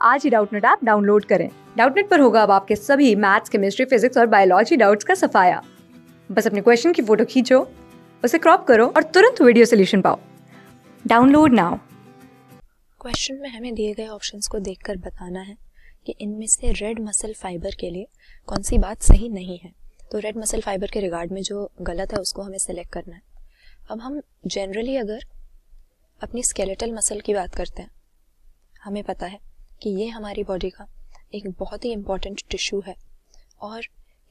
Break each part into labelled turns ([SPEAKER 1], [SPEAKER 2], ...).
[SPEAKER 1] आज ही Doubtnut app download करें। Doubtnut पर होगा अब आपके सभी मैथ्स, केमिस्ट्री, फिजिक्स और बायोलॉजी डाउट्स का सफाया। बस अपने क्वेश्चन की फोटो खींचो, उसे क्रॉप करो और तुरंत वीडियो सोल्यूशन पाओ। Download now.
[SPEAKER 2] क्वेश्चन में हमें दिए गए ऑप्शंस को देखकर बताना है कि इनमें से रेड मसल फाइबर के लिए कौन सी बात सही नहीं है। तो रेड मसल फाइबर के रिगार्ड में जो गलत है उसको हमें सेलेक्ट करना है। अब हम जनरली अगर अपनी स्केलेटल मसल की बात करते हैं, हमें पता है कि ये हमारी बॉडी का एक बहुत ही इम्पॉर्टेंट टिश्यू है और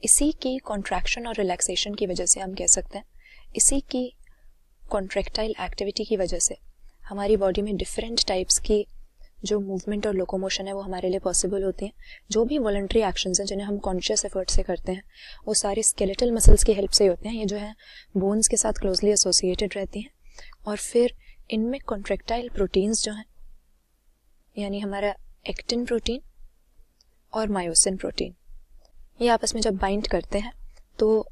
[SPEAKER 2] इसी की कॉन्ट्रैक्शन और रिलैक्सेशन की वजह से हम कह सकते हैं, इसी की कॉन्ट्रैक्टाइल एक्टिविटी की वजह से हमारी बॉडी में डिफरेंट टाइप्स की जो मूवमेंट और लोकोमोशन है वो हमारे लिए पॉसिबल होती हैं। जो भी वॉलंटरी एक्शंस हैं जिन्हें हम कॉन्शियस एफर्ट से करते हैं वो सारे स्केलेटल मसल्स की हेल्प से होते हैं। ये जो है बोन्स के साथ क्लोजली एसोसिएटेड रहती हैं और फिर इनमें कॉन्ट्रैक्टाइल प्रोटीन्स जो हैं, यानी हमारा एक्टिन प्रोटीन और मायोसिन प्रोटीन, ये आपस में जब बाइंड करते हैं तो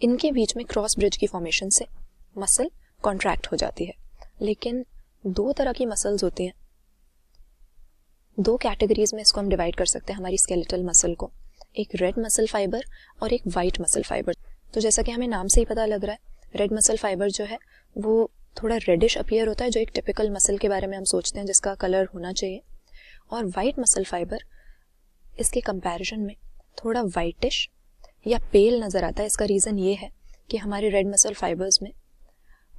[SPEAKER 2] इनके बीच में क्रॉस ब्रिज की फॉर्मेशन से मसल कॉन्ट्रैक्ट हो जाती है। लेकिन दो तरह की मसल्स होती हैं, दो कैटेगरीज में इसको हम डिवाइड कर सकते हैं हमारी स्केलेटल मसल को, एक रेड मसल फाइबर और एक वाइट मसल फाइबर। तो जैसा कि हमें नाम से ही पता लग रहा है, रेड मसल फाइबर जो है वो थोड़ा रेडिश अपीयर होता है, जो एक टिपिकल मसल के बारे में हम सोचते हैं जिसका कलर होना चाहिए। और वाइट मसल फाइबर इसके कंपैरिजन में थोड़ा वाइटिश या पेल नज़र आता है। इसका रीज़न ये है कि हमारे रेड मसल फाइबर्स में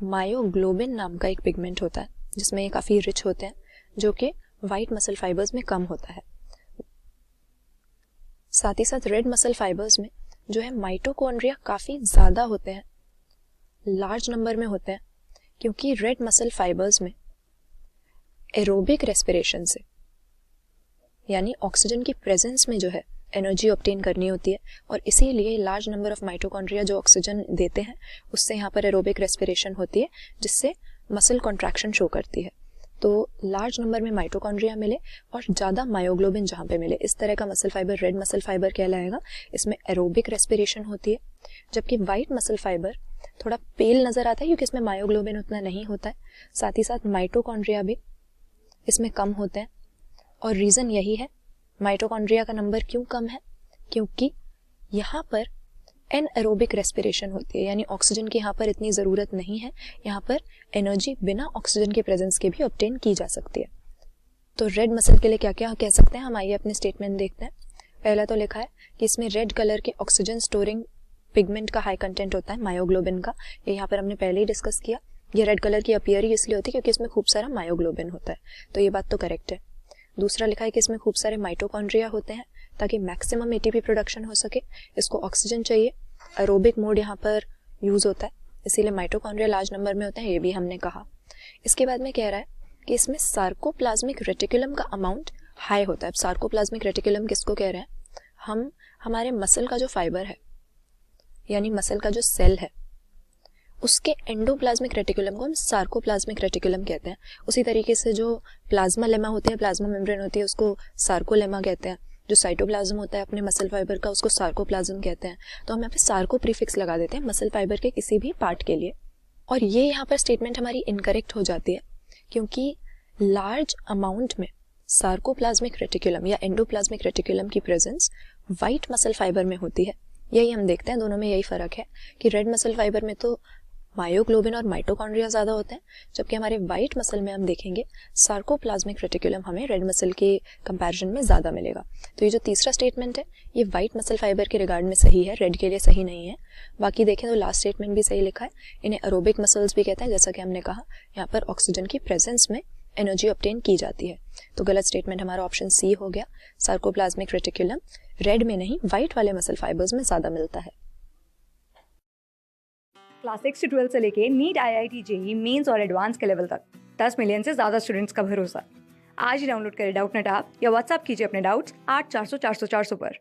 [SPEAKER 2] मायोग्लोबिन नाम का एक पिगमेंट होता है जिसमें ये काफ़ी रिच होते हैं, जो कि वाइट मसल फाइबर्स में कम होता है। साथ ही साथ रेड मसल फाइबर्स में जो है माइटोकॉन्ड्रिया काफ़ी ज़्यादा होते हैं, लार्ज नंबर में होते हैं, क्योंकि रेड मसल फाइबर्स में एरोबिक रेस्पिरेशन से, यानी ऑक्सीजन की प्रेजेंस में जो है एनर्जी ऑब्टेन करनी होती है और इसीलिए लार्ज नंबर ऑफ माइटोकॉन्ड्रिया जो ऑक्सीजन देते हैं उससे यहाँ पर एरोबिक रेस्पिरेशन होती है, जिससे मसल कॉन्ट्रैक्शन शो करती है। तो लार्ज नंबर में माइटोकॉन्ड्रिया मिले और ज़्यादा मायोग्लोबिन जहाँ पे मिले, इस तरह का muscle fibre red muscle fibre कहलाएगा। इसमें एरोबिक रेस्पिरेशन होती है। जबकि वाइट मसल फाइबर थोड़ा पेल नज़र आता है क्योंकि इसमें मायोग्लोबिन उतना नहीं होता है, साथ ही साथ माइटोकॉन्ड्रिया भी इसमें कम होते हैं। और रीज़न यही है माइटोकॉन्ड्रिया का नंबर क्यों कम है, क्योंकि यहाँ पर एनएरोबिक रेस्पिरेशन होती है, यानी ऑक्सीजन की यहाँ पर इतनी ज़रूरत नहीं है। यहाँ पर एनर्जी बिना ऑक्सीजन के प्रेजेंस के भी ऑब्टेन की जा सकती है। तो रेड मसल के लिए क्या क्या कह सकते हैं हम, आइए अपने स्टेटमेंट देखते हैं। पहला तो लिखा है कि इसमें रेड कलर के ऑक्सीजन स्टोरिंग पिगमेंट का हाई कंटेंट होता है, मायोग्लोबिन का। ये यहाँ पर हमने पहले ही डिस्कस किया। ये रेड कलर की अपीयर ही इसलिए होती है क्योंकि इसमें खूब सारा मायोग्लोबिन होता है, तो ये बात तो करेक्ट है। दूसरा लिखा है कि इसमें खूब सारे माइटोकॉन्ड्रिया होते हैं ताकि मैक्सिमम एटीपी प्रोडक्शन हो सके। इसको ऑक्सीजन चाहिए, एरोबिक मोड यहाँ पर यूज होता है, इसीलिए माइटोकॉन्ड्रिया लार्ज नंबर में होते हैं, ये भी हमने कहा। इसके बाद में कह रहा है कि इसमें सार्कोप्लाज्मिक रेटिकुलम का अमाउंट हाई होता है। अब सार्कोप्लाज्मिक रेटिकुलम किसको कह रहे हैं, हम हमारे मसल का जो फाइबर है, यानी मसल का जो सेल है, उसके एंडोप्लाज्मिक रेटिकुलम को हम सार्कोप्लाज्मिक रेटिकुलम कहते हैं। उसी तरीके से जो प्लाज्मा लेमा होती है, प्लाज्मा मेम्ब्रेन होती है, उसको सार्कोलेमा कहते हैं। जो साइटोप्लाज्म होता है अपने मसल फाइबर का, उसको सार्कोप्लाज्म कहते हैं। तो हम यहाँ पे सार्को प्रीफिक्स लगा देते हैं मसल फाइबर के किसी भी पार्ट के लिए। और ये यहाँ पर स्टेटमेंट हमारी इनकरेक्ट हो जाती है, क्योंकि लार्ज अमाउंट में सार्कोप्लाज्मिक रेटिकुलम या एंडोप्लाज्मिक रेटिकुलम की प्रेजेंस वाइट मसल फाइबर में होती है। यही हम देखते हैं, दोनों में यही फर्क है कि रेड मसल फाइबर में तो मायोग्लोबिन और माइटोकॉन्ड्रिया ज़्यादा होते हैं, जबकि हमारे वाइट मसल में हम देखेंगे सार्कोप्लाज्मिक रेटिकुलम हमें रेड मसल के कंपैरिजन में ज़्यादा मिलेगा। तो ये जो तीसरा स्टेटमेंट है ये वाइट मसल फाइबर के रिगार्ड में सही है, रेड के लिए सही नहीं है। बाकी देखें तो लास्ट स्टेटमेंट भी सही लिखा है। इन्हें एरोबिक मसल्स भी कहते हैं, जैसा कि हमने कहा यहाँ पर ऑक्सीजन की प्रेजेंस में एनर्जी ऑब्टेन की जाती है। तो गलत स्टेटमेंट हमारा ऑप्शन सी हो गया। सार्कोप्लाज्मिक रेटिकुलम रेड में नहीं, वाइट वाले मसल फाइबर्स में ज़्यादा मिलता है।
[SPEAKER 1] क्लास 6 से 12 से लेके नीट, IIT, JEE मेंस और एडवांस के लेवल तक 10 मिलियन से ज़्यादा स्टूडेंट्स का भरोसा। आज ही डाउनलोड करें डाउटनेट ऐप या व्हाट्सएप कीजिए अपने डाउट्स 8400 400 400 पर।